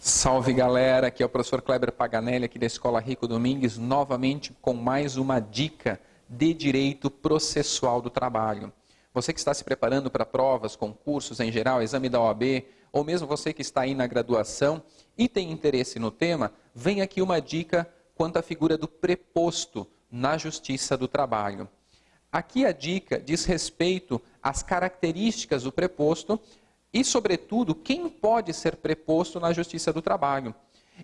Salve galera, aqui é o professor Kleber Paganelli aqui da Escola Rico Domingues, novamente com mais uma dica de direito processual do trabalho. Você que está se preparando para provas, concursos em geral, exame da OAB, ou mesmo você que está aí na graduação e tem interesse no tema, vem aqui uma dica quanto à figura do preposto na Justiça do Trabalho. Aqui a dica diz respeito às características do preposto e, sobretudo, quem pode ser preposto na Justiça do Trabalho.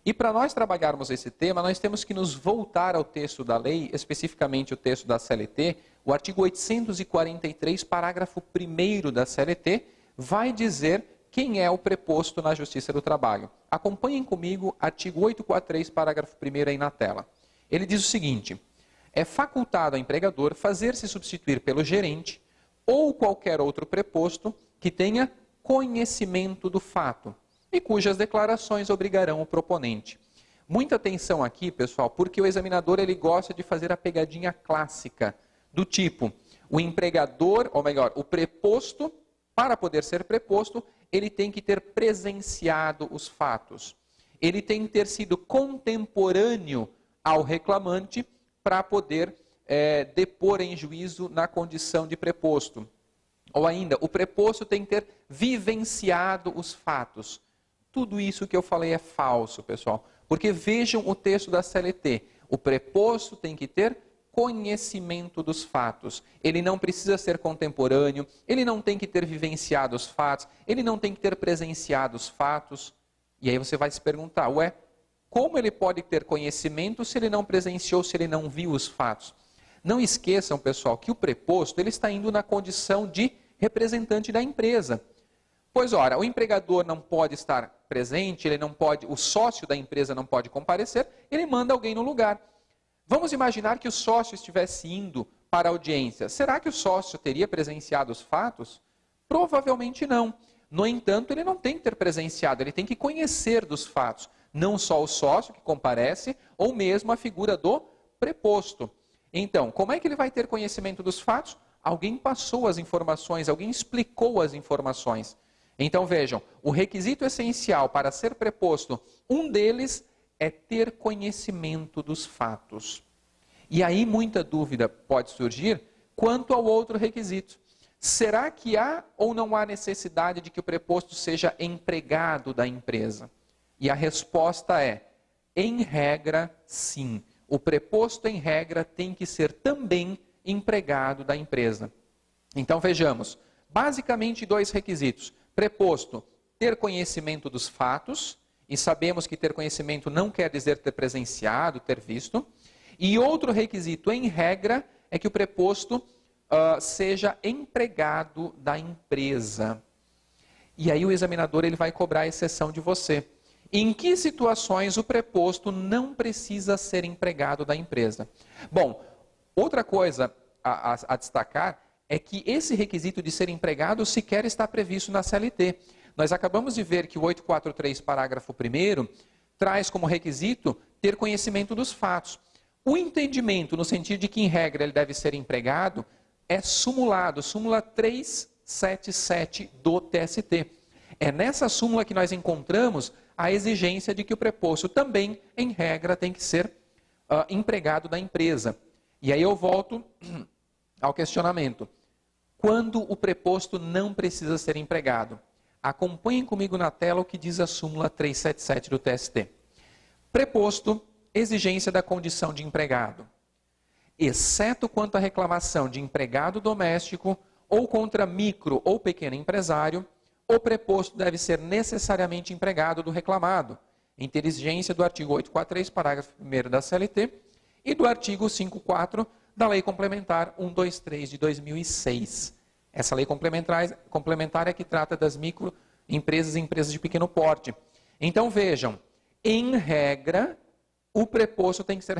E para nós trabalharmos esse tema, nós temos que nos voltar ao texto da lei, especificamente o texto da CLT, o artigo 843, parágrafo 1º da CLT, vai dizer quem é o preposto na Justiça do Trabalho. Acompanhem comigo, artigo 843, parágrafo 1º aí na tela. Ele diz o seguinte: é facultado ao empregador fazer-se substituir pelo gerente ou qualquer outro preposto que tenha conhecimento do fato e cujas declarações obrigarão o proponente. Muita atenção aqui, pessoal, porque o examinador ele gosta de fazer a pegadinha clássica do tipo, o empregador, ou melhor, o preposto, para poder ser preposto, ele tem que ter presenciado os fatos. Ele tem que ter sido contemporâneo ao reclamante para poder depor em juízo na condição de preposto. Ou ainda, o preposto tem que ter vivenciado os fatos. Tudo isso que eu falei é falso, pessoal. Porque vejam o texto da CLT. O preposto tem que ter conhecimento dos fatos. Ele não precisa ser contemporâneo, ele não tem que ter vivenciado os fatos, ele não tem que ter presenciado os fatos. E aí você vai se perguntar, ué, como ele pode ter conhecimento se ele não presenciou, se ele não viu os fatos? Não esqueçam, pessoal, que o preposto ele está indo na condição de representante da empresa. Pois ora, o empregador não pode estar presente, ele não pode, o sócio da empresa não pode comparecer, ele manda alguém no lugar. Vamos imaginar que o sócio estivesse indo para a audiência. Será que o sócio teria presenciado os fatos? Provavelmente não. No entanto, ele não tem que ter presenciado, ele tem que conhecer dos fatos. Não só o sócio que comparece, ou mesmo a figura do preposto. Então, como é que ele vai ter conhecimento dos fatos? Alguém passou as informações, alguém explicou as informações. Então vejam, o requisito essencial para ser preposto, um deles é ter conhecimento dos fatos. E aí muita dúvida pode surgir quanto ao outro requisito. Será que há ou não há necessidade de que o preposto seja empregado da empresa? E a resposta é, em regra, sim. O preposto, em regra, tem que ser também empregado da empresa. Então vejamos, basicamente dois requisitos. Preposto, ter conhecimento dos fatos, e sabemos que ter conhecimento não quer dizer ter presenciado, ter visto. E outro requisito, em regra, é que o preposto seja empregado da empresa. E aí o examinador ele vai cobrar a exceção de você. Em que situações o preposto não precisa ser empregado da empresa? Bom, outra coisa a destacar é que esse requisito de ser empregado sequer está previsto na CLT. Nós acabamos de ver que o 843, parágrafo 1º, traz como requisito ter conhecimento dos fatos. O entendimento, no sentido de que, em regra, ele deve ser empregado, é sumulado, súmula 377 do TST. É nessa súmula que nós encontramos a exigência de que o preposto também, em regra, tem que ser empregado da empresa. E aí eu volto ao questionamento. Quando o preposto não precisa ser empregado? Acompanhem comigo na tela o que diz a súmula 377 do TST. Preposto, exigência da condição de empregado. Exceto quanto à reclamação de empregado doméstico ou contra micro ou pequeno empresário, o preposto deve ser necessariamente empregado do reclamado, inteligência do artigo 843, parágrafo 1º da CLT e do artigo 54 da Lei Complementar 123 de 2006. Essa lei complementar é que trata das microempresas e empresas de pequeno porte. Então vejam, em regra, o preposto tem que ser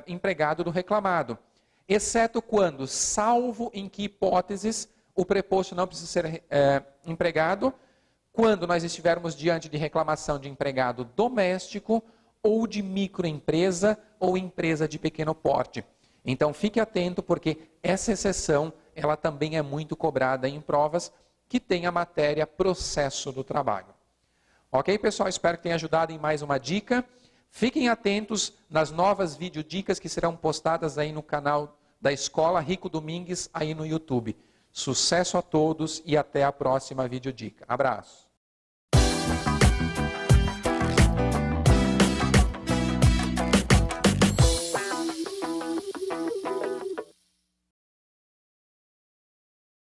empregado do reclamado, exceto quando, salvo em que hipóteses, o preposto não precisa ser empregado, quando nós estivermos diante de reclamação de empregado doméstico ou de microempresa ou empresa de pequeno porte. Então fique atento porque essa exceção ela também é muito cobrada em provas que tem a matéria processo do trabalho. Ok, pessoal? Espero que tenha ajudado em mais uma dica. Fiquem atentos nas novas videodicas que serão postadas aí no canal da Escola Rico Domingues aí no YouTube. Sucesso a todos e até a próxima videodica. Abraço.